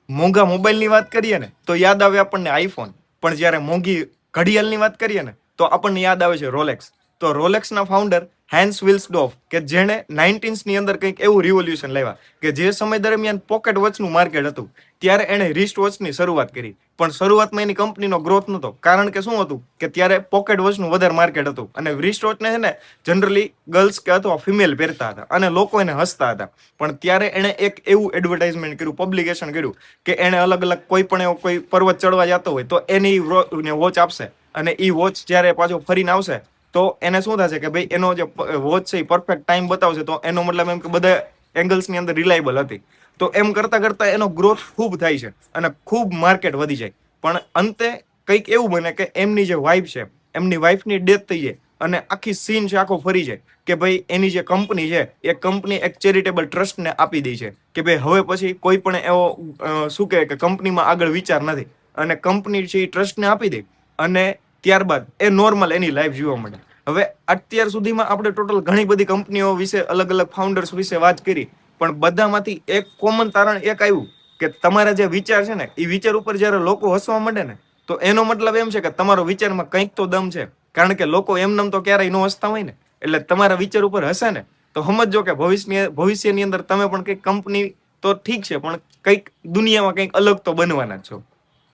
મોંઘા મોબાઈલની વાત કરીએ ને તો યાદ આવે આપણને આઈફોન, પણ જ્યારે મોંઘી ઘડિયાળની વાત કરીએ ને તો આપણને યાદ આવે છે રોલેક્સ. તો રોલેક્સના ફાઉન્ડર હેન્સ વિલ્સડોફ, કે જેણે 19ની અંદર કંઈક એવું રિવોલ્યુશન લાવ્યા કે જે સમય દરમિયાન પોકેટ વોચનું માર્કેટ હતું ત્યારે એણે રિસ્ટ વોચની શરૂઆત કરી. પણ શરૂઆતમાં એની કંપનીનો ગ્રોથ નહોતો, કારણ કે શું હતું કે ત્યારે પોકેટ વોચનું વધારે માર્કેટ હતું અને રિસ્ટ વોચને છે ને જનરલી ગર્લ્સ કે અથવા ફિમેલ પહેરતા હતા અને લોકો એને હસતા હતા. પણ ત્યારે એણે એક એવું એડવર્ટાઇઝમેન્ટ કર્યું, પબ્લિકેશન કર્યું કે એણે અલગ અલગ કોઈ પણ એવો કોઈ પર્વત ચડવા જતો હોય તો એની વોચ આપશે, અને એ વોચ જ્યારે પાછો ફરીને આવશે તો એને શું થશે કે ભાઈ એનો જે વોચ છે એ પરફેક્ટ ટાઈમ બતાવશે. તો એનો મતલબ એમ કે બધા એંગલ્સની અંદર રિલાયબલ હતી. તો એમ કરતા કરતા એનો ગ્રોથ ખૂબ થાય છે અને ખૂબ માર્કેટ વધી જાય. પણ અંતે કંઈક એવું બને કે એમની જે વાઇફ છે, એમની વાઇફની ડેથ થઈ જાય અને આખી સીન છે આખો ફરી જાય કે ભાઈ એની જે કંપની છે એ કંપની એક ચેરિટેબલ ટ્રસ્ટને આપી દે છે કે ભાઈ હવે પછી કોઈ પણ એવો શું કહે કે કંપનીમાં આગળ વિચાર નથી, અને કંપની છે એ ટ્રસ્ટને આપી દે અને ત્યારબાદ એ નોર્મલ એની લાઈફ જીવવા માંડે. હવે અત્યાર સુધીમાં આપણે ટોટલ ઘણી બધી કંપનીઓ વિશે, અલગ અલગ ફાઉન્ડર્સ વિશે વાત કરી, પણ બધામાંથી એક કોમન તારણ એક આવ્યું કે તમારા જે વિચાર છે ને એ વિચાર ઉપર જ્યારે લોકો હસવા માંડે ને તો એનો મતલબ એમ છે કે તમારો વિચારમાં કંઈક તો દમ છે. કારણ કે લોકો એમનેમ તો ક્યારેય ન હસતા હોય ને, એટલે તમારા વિચાર ઉપર હશે ને તો સમજો કે ભવિષ્યની અંદર તમે પણ કંઈક કંપની તો ઠીક છે પણ કંઈક દુનિયામાં કંઈક અલગ તો બનવાના જ છો.